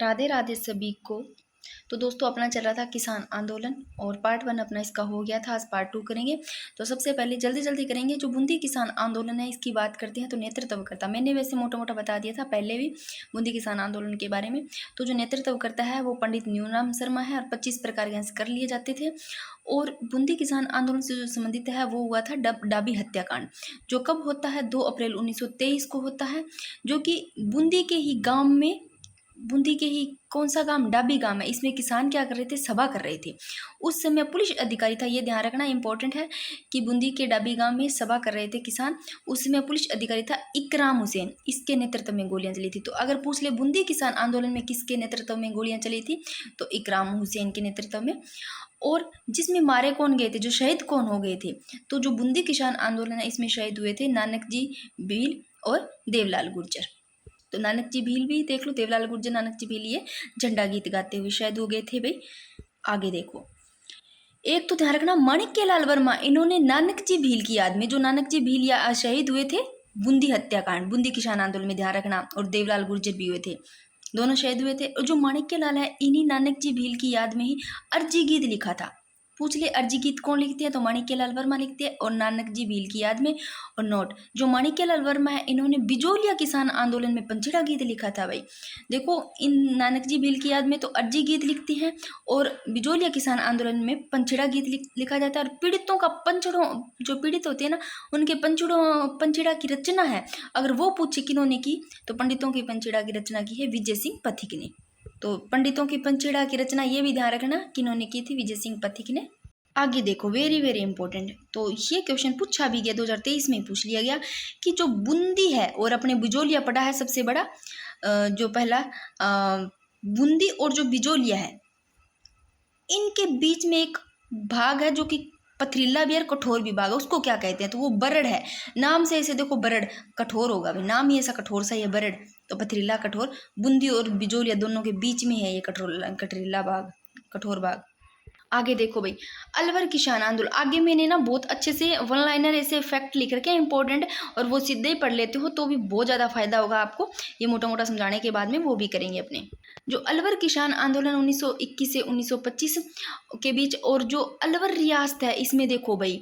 राधे राधे सभी को। तो दोस्तों अपना चल रहा था किसान आंदोलन और पार्ट 1 अपना इसका हो गया था। आज पार्ट 2 करेंगे। तो सबसे पहले जल्दी करेंगे जो बूंदी किसान आंदोलन है इसकी बात करते हैं। तो नेतृत्व करता, मैंने वैसे मोटा मोटा बता दिया था पहले भी बूंदी किसान आंदोलन के बारे में। तो जो नेतृत्व करता है वो पंडित न्यूनाम शर्मा है और 25 प्रकार के कर लिए जाते थे। और बूंदी किसान आंदोलन से जो संबंधित है वो हुआ था डाबी हत्याकांड, जो कब होता है 2 अप्रैल 1923 को होता है, जो कि बूंदी के ही गांव में, बूंदी के ही कौन सा गांव, डाबी गांव है। इसमें किसान क्या कर रहे थे, सभा कर रहे थे। उस समय पुलिस अधिकारी था, ये ध्यान रखना इंपॉर्टेंट है कि बूंदी के डाबी गांव में सभा कर रहे थे किसान। उस समय पुलिस अधिकारी था इकराम हुसैन, इसके नेतृत्व में गोलियां चली थी। तो अगर पूछ ले बूंदी किसान आंदोलन में किसके नेतृत्व में गोलियां चली थी, तो इकराम हुसैन के नेतृत्व में। और जिसमें मारे कौन गए थे, जो शहीद कौन हो गए थे, तो जो बूंदी किसान आंदोलन है इसमें शहीद हुए थे नानक जी भील और देवलाल गुर्जर। तो नानक जी भील भी देख लो, देवलाल गुर्जर, नानक जी भील, ये झंडा गीत गाते हुए शायद हो गए थे भाई। आगे देखो, एक तो ध्यान रखना माणिक्य लाल वर्मा, इन्होंने नानक जी भील की याद में, जो नानक जी भील या शहीद हुए थे बूंदी हत्याकांड, बूंदी किसान आंदोलन में, ध्यान रखना, और देवलाल गुर्जर भी हुए थे, दोनों शहीद हुए थे। और जो माणिक्य लाल है इन्हीं नानक जी भील की याद में ही अर्जी गीत लिखा था। पूछ ले अर्जी गीत कौन लिखते हैं, तो माणिक्य लाल वर्मा लिखते हैं और नानक जी भील की याद में। और नोट, जो माणिक्य लाल वर्मा है इन्होंने बिजोलिया किसान आंदोलन में पंचेड़ा गीत लिखा था भाई। देखो, इन नानक जी भील की याद में तो अर्जी गीत लिखती हैं और बिजोलिया किसान आंदोलन में पंचेड़ा गीत लिखा जाता है। और पीड़ितों का पंचड़ों, जो पीड़ित होते हैं ना, उनके पंचेड़ा की रचना है, अगर वो पूछे किन्होंने की, तो पंडितों की पंचेड़ा की रचना की है विजय सिंह पथिक ने। तो पंडितों की पंचेड़ा की रचना ये भी ध्यान रखना किन्होंने की थी, विजय सिंह पथिक ने। आगे देखो, वेरी इंपॉर्टेंट, तो ये क्वेश्चन पूछा भी गया, 2023 में पूछ लिया गया कि जो बूंदी है और अपने बिजोलिया पड़ा है सबसे बड़ा, जो पहला बूंदी और जो बिजोलिया है, इनके बीच में एक भाग है जो कि पथरीला भी है, कठोर भी भाग है, उसको क्या कहते हैं, तो वो बरड़ है। नाम से ऐसे देखो, बरड़ कठोर होगा भाई, नाम ही ऐसा कठोर सा, ये बरड़, तो पथरीला कठोर, बूंदी और बिजोलिया दोनों के बीच में है ये कठोरीला भाग, कठोर भाग। आगे देखो भाई, अलवर किसान आंदोलन, आगे मैंने ना बहुत अच्छे से वन लाइनर ऐसे फैक्ट लिख रखे हैं इंपॉर्टेंट, और वो सीधे ही पढ़ लेते हो तो भी बहुत ज़्यादा फायदा होगा आपको। ये मोटा मोटा समझाने के बाद में वो भी करेंगे अपने। जो अलवर किसान आंदोलन 1921 से 1925 के बीच, और जो अलवर रियासत है इसमें देखो भाई,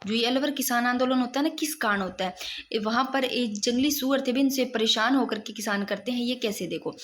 जो ये अलवर किसान आंदोलन होता है ना, किस कारण होता है, वहां पर एक जंगली सुअर थे भी, इनसे परेशान होकर के किसान करते हैं। ये कैसे, देखो,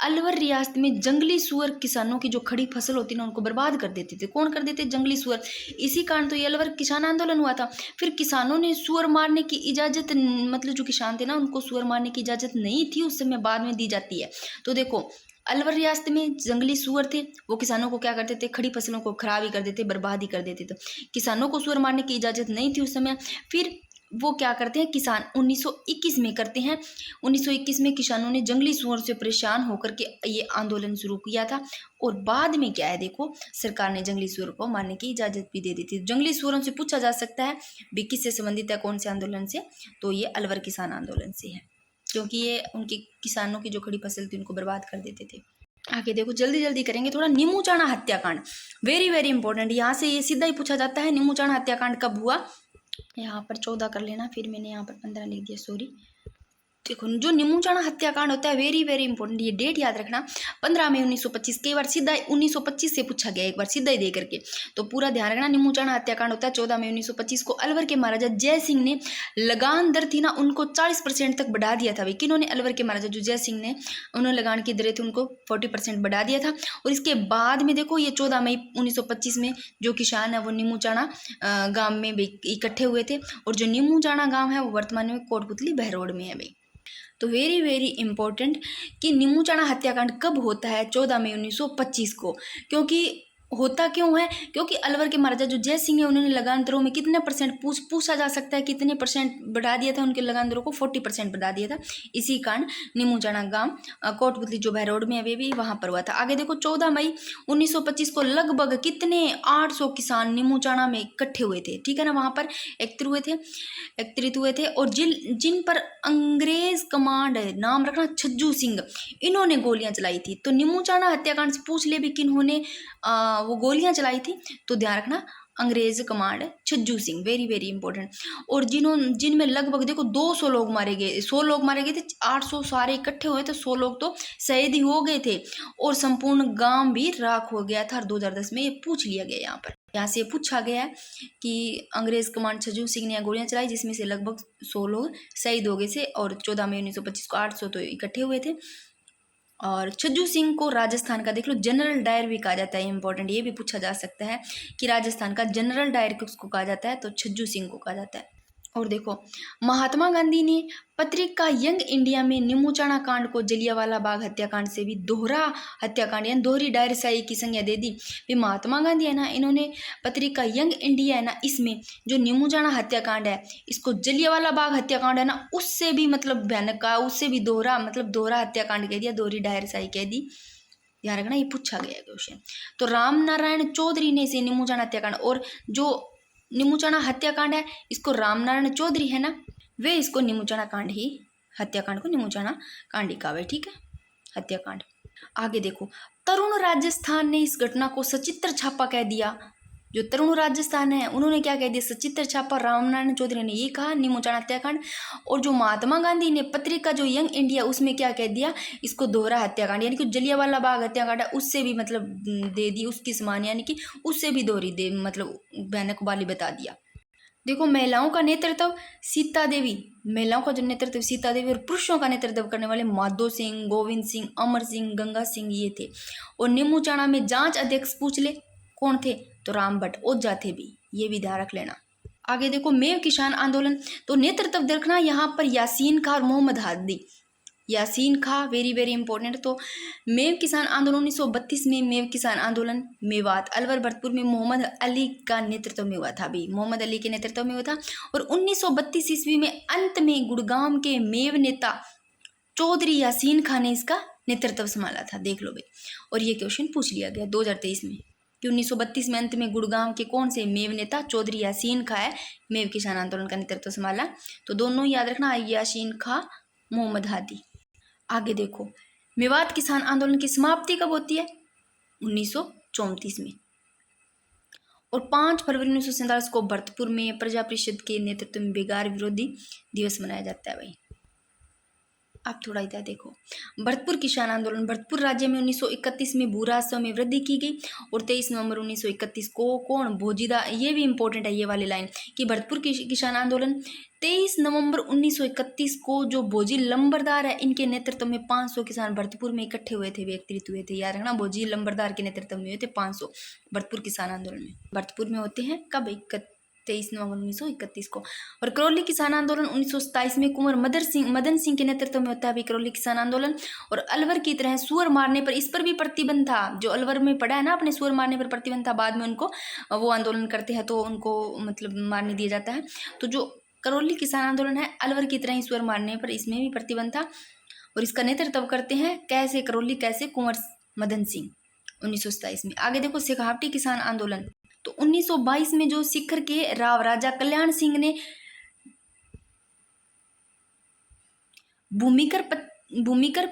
अलवर रियासत में जंगली सुअर किसानों की जो खड़ी फसल होती ना उनको बर्बाद कर देते थे। कौन कर देते, जंगली सुअर। इसी कारण तो ये अलवर किसान आंदोलन हुआ था। फिर किसानों ने सुअर मारने की इजाजत, मतलब जो किसान थे ना उनको सुअर मारने की इजाजत नहीं थी उस समय, बाद में दी जाती है। तो देखो, अलवर रियासत में जंगली सुअर थे, वो किसानों को क्या करते थे, खड़ी फसलों को खराब ही कर देते, बर्बाद ही कर देते थे। किसानों को सुअर मारने की इजाजत नहीं थी उस समय। फिर वो क्या करते हैं, किसान 1921 में करते हैं। 1921 में किसानों ने जंगली सुअर से परेशान होकर के ये आंदोलन शुरू किया था। और बाद में क्या है, देखो, सरकार ने जंगली सुअर को मारने की इजाजत भी दे दी थी। जंगली सुअरों से पूछा जा सकता है भी किससे संबंधित है, कौन से आंदोलन से, तो ये अलवर किसान आंदोलन से है, क्योंकि ये उनके किसानों की जो खड़ी फसल थी उनको बर्बाद कर देते थे। आगे देखो, जल्दी करेंगे थोड़ा। नीमूचाणा हत्याकांड, वेरी इंपॉर्टेंट, यहाँ से ये सीधा ही पूछा जाता है, नीमूचाणा हत्याकांड कब हुआ। यहाँ पर 14 कर लेना, फिर मैंने यहाँ पर 15 लिख दिया, सॉरी। देखो, जो नीमूचाणा हत्याकांड होता है, वेरी इंपॉर्टेंट, ये डेट याद रखना, 15 मई 1925। कई बार सीधा 1925 से पूछा गया, एक बार सीधा ही दे करके, तो पूरा ध्यान रखना। नीमूचाणा हत्याकांड होता है 14 मई 1925 को। अलवर के महाराजा जय सिंह ने लगान दर थी ना उनको 40% तक बढ़ा दिया था भाई। किन्होंने, अलवर के महाराजा जो जय सिंह ने, उन्होंने लगान की दरें थी उनको 40% बढ़ा दिया था। और इसके बाद में देखो, ये 14 मई 1925 में जो किसान है वो नीमूचाणा गाँव में इकट्ठे हुए थे। और जो नीमूचाणा गाँव है वो वर्तमान में कोटपुतली बहरोड में है भाई। तो वेरी इंपॉर्टेंट कि नीमूचाणा हत्याकांड कब होता है, 14 मई 1925 को। क्योंकि होता क्यों है, क्योंकि अलवर के महाराजा जो जय सिंह है उन्होंने लगान दरों में कितने परसेंट, पूछा जा सकता है कितने परसेंट बढ़ा दिया था, उनके लगान दरों को 40% बढ़ा दिया था। इसी कारण नीमूचाणा गांव कोटपुतली जो बहरोड में है भी वहां पर हुआ था। आगे देखो, 14 मई 1925 को लगभग कितने 800 किसान नीमूचाणा में इकट्ठे हुए थे, ठीक है ना, वहां पर एकत्रित हुए थे। और जिन पर अंग्रेज कमांड, नाम रखना छज्जू सिंह, इन्होंने गोलियां चलाई थी। तो नीमूचाणा हत्याकांड से पूछ ले भी किन्होंने वो गोलियां चलाई थी, तो ध्यान रखना अंग्रेज command Chhajju Singh, very very important. और जिनमें लगभग देखो 200 लोग मारे गए, 100 लोग मारे गए थे, 800 सारे इकट्ठे हुए थे, 100 लोग तो शहीद ही हो गए थे, और संपूर्ण गांव भी राख हो गया था। और 2010 में ये पूछ लिया गया, यहाँ से पूछा गया है कि अंग्रेज कमांड छज्जू सिंह ने गोलियां चलाई जिसमें से लगभग 100 लोग शहीद हो गए थे, और 14 मई 1925 को 800 तो इकट्ठे हुए थे। और छज्जू सिंह को राजस्थान का देख लो जनरल डायर भी कहा जाता है, इंपॉर्टेंट, ये भी पूछा जा सकता है कि राजस्थान का जनरल डायर किसको कहा जाता है, तो छज्जू सिंह को कहा जाता है। और देखो महात्मा गांधी ने पत्रिका यंग इंडिया में निमोचाणा कांड को जलियांवाला बाग हत्याकांड से भी दोहरा हत्याकांड यानी दोहरी डायरशाही की संज्ञा दे दी। भी महात्मा गांधी है ना, इन्होंने पत्रिका यंग इंडिया है ना, इसमें जो निमोचाणा हत्याकांड है इसको जलियांवाला बाग हत्याकांड है ना उससे भी मतलब भयानक का, उससे भी दोहरा मतलब दोहरा हत्याकांड कह दिया, दोहरी डायरशाही कह दी। ध्यान रखना, ये पूछा गया क्वेश्चन। तो राम नारायण चौधरी ने इसे निमोचाणा हत्याकांड, और जो निमोचाणा हत्याकांड है इसको रामनारायण चौधरी है ना, वे इसको निमोचाणा कांड ही, हत्याकांड को निमोचाणा कांड ही कहा, ठीक है, हत्याकांड। आगे देखो तरुण राजस्थान ने इस घटना को सचित्र छापा कह दिया। जो तरुण राजस्थान है उन्होंने क्या कह दिया, सचित्र छापा। रामनारायण चौधरी ने ये कहा निमोचाणा हत्याकांड, और जो महात्मा गांधी ने पत्रिका जो यंग इंडिया उसमें क्या कह दिया, इसको दोहरा हत्याकांड, यानी कि जलियांवाला बाग हत्याकांड है उससे भी मतलब दे दी उसकी समान, यानी कि उससे भी दोहरी दे मतलब भयानक वाली बता दिया। देखो महिलाओं का नेतृत्व सीता देवी, महिलाओं का जो नेतृत्व सीता देवी, और पुरुषों का नेतृत्व करने वाले माधो सिंह, गोविंद सिंह, अमर सिंह, गंगा सिंह ये थे। और निमोचाणा में जांच अध्यक्ष पूछ ले कौन थे, तो राम भट्ट ओझा थे भी, ये भी ध्यान रख लेना। आगे देखो मेव किसान आंदोलन, तो नेतृत्व देखना यहाँ पर यासीन खां और मोहम्मद हादी, यासीन खां वेरी वेरी इंपॉर्टेंट। तो मेव किसान आंदोलन 1932 में मेव किसान आंदोलन मेवात अलवर भरतपुर में मोहम्मद अली का नेतृत्व में हुआ था, भी मोहम्मद अली के नेतृत्व में हुआ था। और 1932 ईस्वी में अंत में गुड़गांव के मेव नेता चौधरी यासीन खां ने इसका नेतृत्व संभाला था, देख लो भाई। और ये क्वेश्चन पूछ लिया गया 2023 में कि 1932 में अंत में गुड़गांव के कौन से मेव नेता चौधरी यासीन खां है मेव किसान आंदोलन का नेतृत्व संभाला, तो दोनों याद रखना, यासीन खां, मोहम्मद हादी। आगे देखो मेवात किसान आंदोलन की समाप्ति कब होती है, 1934 में। और 5 फरवरी 1947 को भरतपुर में प्रजा परिषद के नेतृत्व में बेगार विरोधी दिवस मनाया जाता है भाई। अब थोड़ा इधर देखो भरतपुर किसान आंदोलन, भरतपुर राज्य में 1931 में भू राजस्व में वृद्धि की गई। और 23 नवंबर 1931 को कौन, भोजीदा, ये भी इंपॉर्टेंट है ये वाली लाइन कि भरतपुर किसान आंदोलन 23 नवंबर 1931 को जो भोजी लंबरदार है इनके नेतृत्व में 500 किसान भरतपुर में इकट्ठे हुए थे, एकत्रित हुए थे, याद रखना, भोजी लंबरदार के नेतृत्व में हुए थे 500 भरतपुर किसान आंदोलन में। भरतपुर में होते हैं कब, 23 नवंबर 1931 को। और करौली किसान आंदोलन 1927 में कुंवर मदन सिंह के नेतृत्व में होता है अभी करौली किसान आंदोलन। और अलवर की तरह सुअर मारने पर, इस पर भी प्रतिबंध था, जो अलवर में पड़ा है ना अपने, सुअर मारने पर प्रतिबंध था, बाद में उनको वो आंदोलन करते हैं तो उनको मतलब मारने दिया जाता है। तो जो करौली किसान आंदोलन है अलवर की तरह ही सुअर मारने पर, इसमें भी प्रतिबंध था। और इसका नेतृत्व करते हैं कैसे, करौली कैसे, कुंवर मदन सिंह 1927 में। आगे देखो शेखावटी किसान आंदोलन, तो 1922 में जो सीकर के राव राजा कल्याण सिंह ने भूमिकर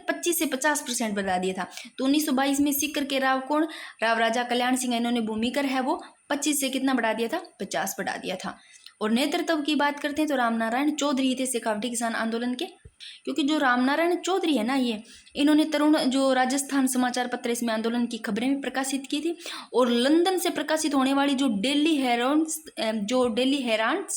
25 से 50% बढ़ा दिया था। तो 1922 में सीकर के राव कौन, राव राजा कल्याण सिंह, इन्होंने भूमिकर है वो 25 से कितना बढ़ा दिया था, 50 बढ़ा दिया था। और नेतृत्व की बात करते हैं तो रामनारायण चौधरी थे शेखावटी किसान आंदोलन के, क्योंकि जो रामनारायण चौधरी है ना ये, इन्होंने तरुण जो राजस्थान समाचार पत्र इसमें आंदोलन की खबरें भी प्रकाशित की थी। और लंदन से प्रकाशित होने वाली जो डेली हेराल्ड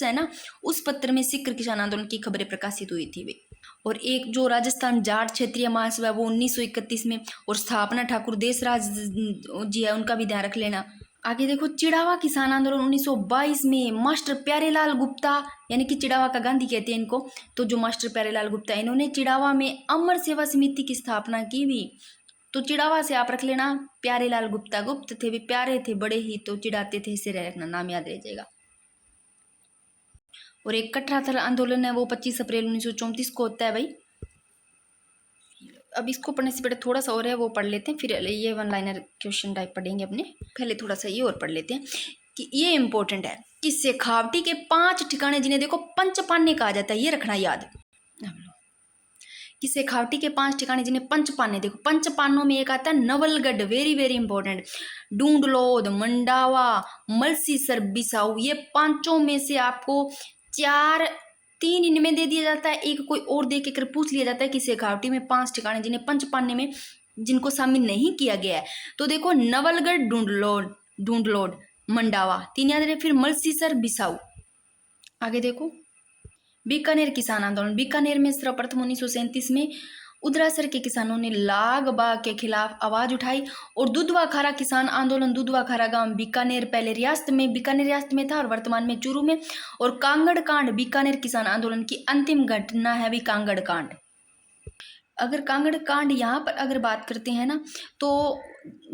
है ना, उस पत्र में सीकर किसान आंदोलन की खबरें प्रकाशित हुई थी वे। और एक जो राजस्थान जाट क्षेत्रीय महासभा वो 1931 में, और स्थापना ठाकुर देशराज जी है उनका भी ध्यान रख लेना। आगे देखो चिड़ावा किसान आंदोलन 1922 में मास्टर प्यारेलाल गुप्ता, यानी कि चिड़ावा का गांधी कहते हैं इनको, तो जो मास्टर प्यारेलाल गुप्ता इन्होंने चिड़ावा में अमर सेवा समिति की स्थापना की भी। तो चिड़ावा से आप रख लेना प्यारेलाल गुप्ता, गुप्त थे भी, प्यारे थे बड़े ही, तो चिड़ाते थे, इसे रखना, नाम याद रह जाएगा। और एक कटराथल आंदोलन है वो 25 अप्रैल 1934 को होता है भाई। अब इसको पढ़ने से पहले थोड़ा सा और है वो पढ़ लेते हैं, फिर ये वन लाइनर क्वेश्चन टाइप पढ़ेंगे अपने, पहले थोड़ा सा ये और पढ़ लेते हैं कि ये इंपॉर्टेंट है कि शेखावटी के 5 ठिकाने जिन्हें देखो पंचपान्य कहा जाता है, ये रखना याद किसे खावटी के 5 ठिकाने जिन्हें पंच पाने, देखो पंच पानों में एक आता है Nawalgarh, very very important, Dundlod, Mandawa, Malsisar, Bissau. ये पांचों में से आपको 4, 3 इनमें दे दिया जाता है, एक कोई और दे के कर पूछ लिया जाता है कि शेखावटी में 5 ठिकाने जिन्हें पंच पाने में जिनको शामिल नहीं किया गया है। तो देखो नवलगढ़, डूंडलोड, मंडावा 3 याद रहे, फिर मलसीसर, बिसाऊ। आगे देखो बीकानेर किसान आंदोलन, बीकानेर में सर्वप्रथम 1937 में उदरासर के किसानों ने लाग बाग के खिलाफ आवाज उठाई। और दुधवा खारा किसान आंदोलन, दुधवा खारा गांव बीकानेर, पहले रियासत में बीकानेर रियासत में था और वर्तमान में चूरू में। और कांगड़ कांड बीकानेर किसान आंदोलन की अंतिम घटना है भी कांगड़ कांड। अगर कांगड़ कांड यहाँ पर अगर बात करते हैं ना, तो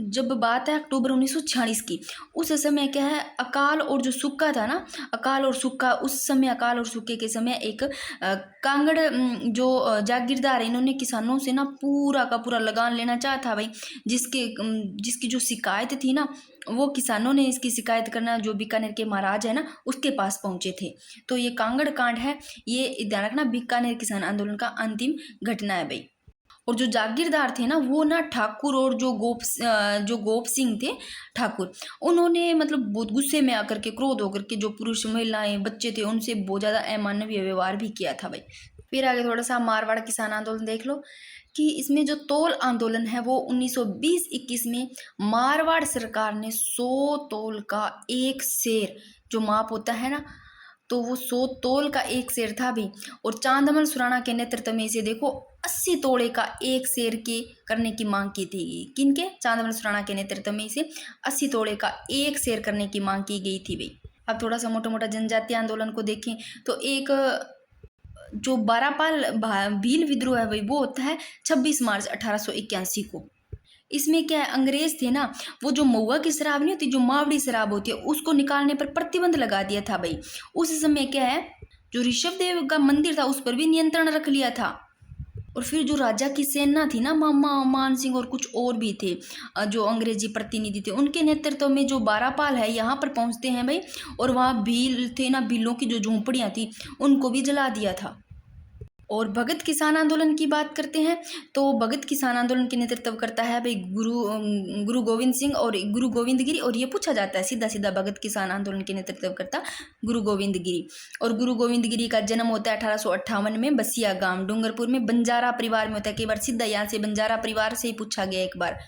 जब बात है अक्टूबर 1946 की, उस समय क्या है, अकाल और जो सूखा था ना, अकाल और सूखा, उस समय अकाल और सूखे के समय एक कांगड़ जो जागीरदार है, इन्होंने किसानों से ना पूरा का पूरा लगान लेना चाहा था भाई, जिसकी जो शिकायत थी ना, वो किसानों ने इसकी शिकायत करना जो बीकानेर के महाराज है ना उसके पास पहुंचे थे। तो ये कांगड़ कांड है, ये ध्यान रखना, बीकानेर किसान आंदोलन का अंतिम घटना है भाई। और जो जागीरदार थे ना वो ना ठाकुर और जो गोप सिंह थे ठाकुर, उन्होंने मतलब बहुत गुस्से में आकर के, क्रोध होकर के, जो पुरुष महिलाएं बच्चे थे उनसे बहुत ज़्यादा अमानवीय व्यवहार भी किया था भाई। फिर आगे थोड़ा सा मारवाड़ किसान आंदोलन देख लो कि इसमें जो तौल आंदोलन है वो 1920-21 में मारवाड़ सरकार ने 100 तौल का एक शेर जो माप होता है ना, तो वो 100 तौल का एक शेर था भी। और चांदमल सुराणा के नेतृत्व में इसे देखो 80 तोड़े का एक शेर के करने की मांग की थी। किनके? चांदमल सुराणा के नेतृत्व में इसे 80 तोड़े का एक शेर करने की मांग की गई थी भाई। अब थोड़ा सा मोटा मोटा जनजातीय आंदोलन को देखें तो एक जो बारापाल भील विद्रोह है भाई वो होता है 26 मार्च 1881 को। इसमें क्या है, अंग्रेज थे ना, वो जो महुआ की शराब नहीं होती, जो मावड़ी शराब होती है, उसको निकालने पर प्रतिबंध लगा दिया था भाई। उस समय क्या है, जो ऋषभ देव का मंदिर था उस पर भी नियंत्रण रख लिया था। और फिर जो राजा की सेना थी ना, मामा मान सिंह और कुछ और भी थे जो अंग्रेजी प्रतिनिधि थे, उनके नेतृत्व में जो बारापाल है यहाँ पर पहुँचते हैं भाई। और वहाँ भील थे ना, भीलों की जो झोंपड़ियाँ थी उनको भी जला दिया था। और भगत किसान आंदोलन की बात करते हैं तो भगत किसान आंदोलन के नेतृत्व करता है भाई गुरु गोविंद सिंह और गुरु गोविंद गिरी। और ये पूछा जाता है सीधा सीधा, भगत किसान आंदोलन के नेतृत्व करता गुरु गोविंद गिरी। और गुरु गोविंद गिरी का जन्म होता है 1858 में बसिया गांव डूंगरपुर में बंजारा परिवार में होता है। कई बार सीधा यहाँ से बंजारा परिवार से ही पूछा गया एक बार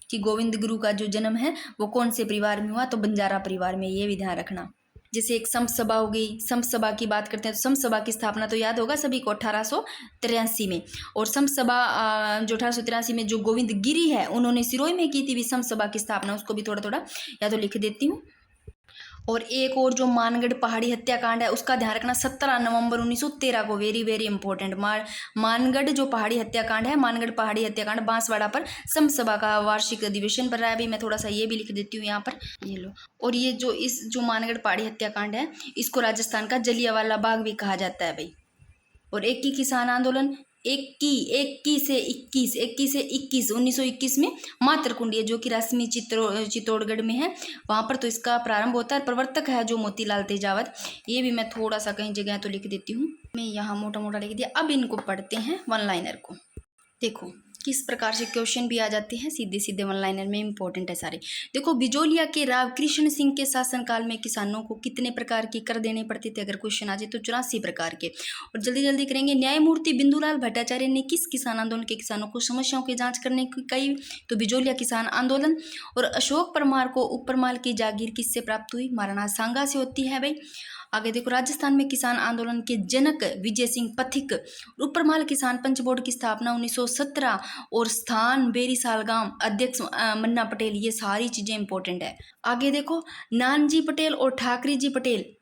कि गोविंद गुरु का जो जन्म है वो कौन से परिवार में हुआ, तो बंजारा परिवार में, ये भी ध्यान रखना। जैसे एक संत सभा हो गई, संत सभा की बात करते हैं तो संत सभा की स्थापना तो याद होगा सभी को 1883 में। और संत सभा जो 1883 में जो गोविंद गिरी है उन्होंने सिरोही में की थी भी संत सभा की स्थापना, उसको भी थोड़ा थोड़ा या तो लिख देती हूँ। और एक और जो मानगढ़ पहाड़ी हत्याकांड है उसका ध्यान रखना, 17 नवंबर 1913 को, वेरी वेरी इंपॉर्टेंट। मानगढ़ जो पहाड़ी हत्याकांड है, मानगढ़ पहाड़ी हत्याकांड बांसवाड़ा पर संत सभा का वार्षिक अधिवेशन पर रहा है भी। मैं थोड़ा सा ये भी लिख देती हूँ यहाँ पर, ये लो। और ये जो मानगढ़ पहाड़ी हत्याकांड है इसको राजस्थान का जलियांवाला बाग भी कहा जाता है भाई। और एक की किसान आंदोलन 21 से 21 1921 में मातरकुंडी है जो कि रश्मि चित्तौड़गढ़ में है, वहाँ पर तो इसका प्रारंभ होता है। प्रवर्तक है जो मोतीलाल तेजावत, ये भी मैं थोड़ा सा कहीं जगह तो लिख देती हूँ, मैं यहाँ मोटा मोटा लिख दिया। अब इनको पढ़ते हैं वन लाइनर को। देखो किस प्रकार से क्वेश्चन भी आ जाते हैं सीधे सीधे वन लाइनर में, इंपॉर्टेंट है सारे। देखो बिजोलिया के राव कृष्ण सिंह के शासनकाल में किसानों को कितने प्रकार की कर देने पड़ते थे, अगर क्वेश्चन आ जाए तो 84 प्रकार के। और जल्दी जल्दी करेंगे। न्यायमूर्ति बिंदुलाल भट्टाचार्य ने किस किसान आंदोलन के किसानों को समस्याओं की जांच करने की कही, तो बिजोलिया किसान आंदोलन। और अशोक परमार को उपरमाल की जागीर किससे प्राप्त हुई, महाराणा सांगा से होती है भाई। आगे देखो राजस्थान में किसान आंदोलन के जनक विजय सिंह पथिक, उपरमाल किसान पंच बोर्ड की स्थापना 1917 और स्थान बेरी सालगांव, अध्यक्ष मन्ना पटेल, ये सारी चीजें इंपॉर्टेंट है। आगे देखो नानजी पटेल और ठाकरे जी पटेल,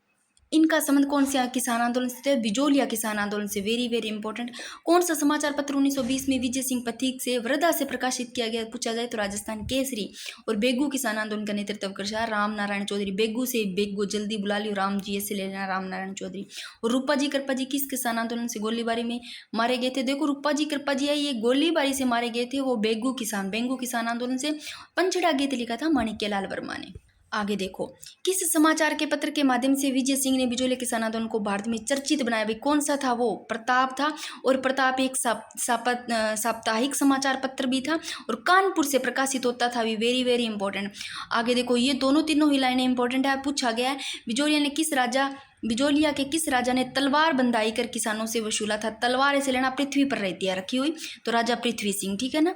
इनका संबंध कौन से किसान आंदोलन से, बिजोलिया किसान आंदोलन से, वेरी वेरी इंपॉर्टेंट। कौन सा समाचार पत्र 1920 में विजय सिंह पथिक से वृद्धा से प्रकाशित किया गया, पूछा जाए तो राजस्थान केसरी। और बेगू किसान आंदोलन का नेतृत्व कर रहा राम नारायण चौधरी, बेगू से बेगू, जल्दी बुला लियो, राम जी ऐसे ले लेना, राम नारायण चौधरी। और रूपा जी कृपा जी किस किसान आंदोलन से गोलीबारी में मारे गए थे, देखो रूपा जी कृपा जी है ये गोलीबारी से मारे गए थे, वो बेगू किसान आंदोलन से। पंचड़ा गीत लिखा था माणिक्य लाल वर्मा ने। आगे देखो, किस समाचार के पत्र के माध्यम से विजय सिंह ने बिजोलिया किसान आंदोलन को भारत में चर्चित बनाया? भाई कौन सा था वो? प्रताप था, और प्रताप एक साप्ताहिक समाचार पत्र भी था और कानपुर से प्रकाशित होता था भी। Very very important. आगे देखो, ये दोनों तीनों ही लाइनें इंपॉर्टेंट है। पूछा गया है बिजोलिया के किस राजा ने तलवार बंधाई कर किसानों से वसूला था? तलवार ऐसे लेना, पृथ्वी पर रहती है रखी हुई, तो राजा पृथ्वी सिंह, ठीक है ना,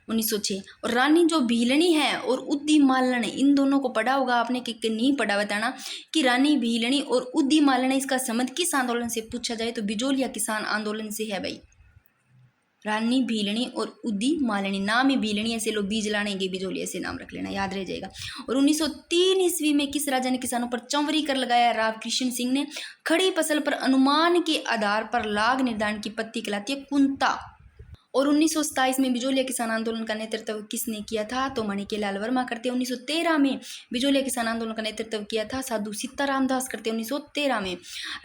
1906। और रानी जो भीलनी है और उद्दी मालनी, इन दोनों को पढ़ा होगा आपने कि नहीं पढ़ा, बताना कि रानी भीलनी और उद्दी मालनी, इसका संबंध किस आंदोलन से पूछा जाए तो बिजोलिया किसान आंदोलन से है भाई। रानी भीलनी और उद्दी मालनी, नाम ही भीलनी ऐसे लोग बीज लानेंगे, बिजोलिया से नाम रख लेना, याद रह जाएगा। और 1903 ईस्वी में किस राजा ने किसानों पर चंवरी कर लगाया? राव कृष्ण सिंह ने। खड़ी फसल पर अनुमान के आधार पर लाग निर्धारण की पत्ती कहलाती है कुंता। और 1927 में बिजोलिया किसान आंदोलन का नेतृत्व किसने किया था? तो माणिक्यलाल वर्मा करते हैं। 1913 में बिजोलिया किसान आंदोलन का नेतृत्व किया था साधु सीताराम दास करते हैं। 1913 में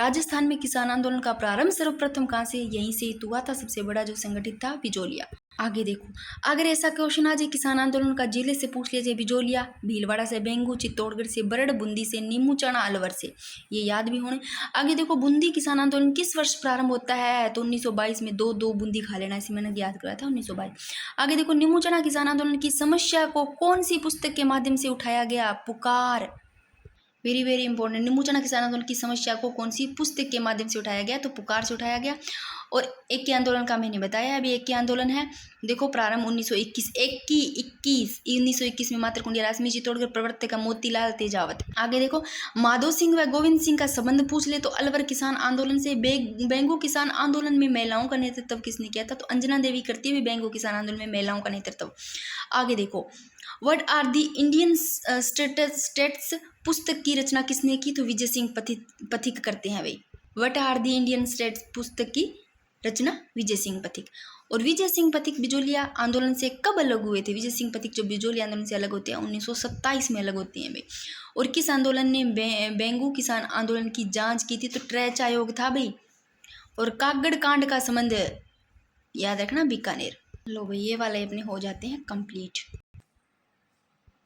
राजस्थान में किसान आंदोलन का प्रारंभ सर्वप्रथम कहाँ से? यहीं से हुआ था। सबसे बड़ा जो संगठित था बिजोलिया। आगे देखो, अगर ऐसा क्वेश्चन आ जाए किसान आंदोलन का जिले से पूछ लिया जाए, बिजोलिया, भीलवाड़ा से बेंगू, चित्तौड़गढ़ से बरड़, बूंदी से नीमू चना, अलवर से, ये याद भी होने। आगे देखो, बूंदी किसान आंदोलन किस वर्ष प्रारंभ होता है? तो 1922 में। दो दो बूंदी खा लेना, इसी मैंने याद कराया था, 1922। आगे देखो, नीमू चना किसान आंदोलन की समस्या को कौन सी पुस्तक के माध्यम से उठाया गया? पुकार। Very very important. नींबू चना किसान आंदोलन की समस्या को कौन सी पुस्तक के माध्यम से उठाया गया? तो पुकार से उठाया गया। और एक के आंदोलन का मैंने बताया, अभी एक के आंदोलन है। देखो, प्रारंभ 1921 1921 में मात्र कुंडिया रासमी, चित्तौड़गढ़, प्रवर्तक का मोतीलाल तेजावत। आगे देखो, माधो सिंह व गोविंद सिंह का संबंध पूछ ले तो अलवर किसान आंदोलन से। बेंगू किसान आंदोलन में महिलाओं का नेतृत्व किसने किया था? तो अंजना देवी करती है बेंगू किसान आंदोलन में महिलाओं का नेतृत्व। आगे देखो, what are the Indian states पुस्तक की रचना किसने की? तो विजय सिंह पथिक करते हैं भाई। What are the Indian states पुस्तक की रचना विजय सिंह पथिक। और विजय सिंह पथिक बिजोलिया आंदोलन से कब अलग हुए थे? विजय सिंह पथिक जो बिजोलिया आंदोलन से अलग होते हैं 1927 में अलग होते हैं भाई। और किस आंदोलन ने बेंगू किसान आंदोलन की जांच की थी? तो ट्रैच आयोग था भाई। और कागड़ कांड का संबंध याद रखना, बीकानेर। लो भाई, ये वाले अपने हो जाते हैं कंप्लीट।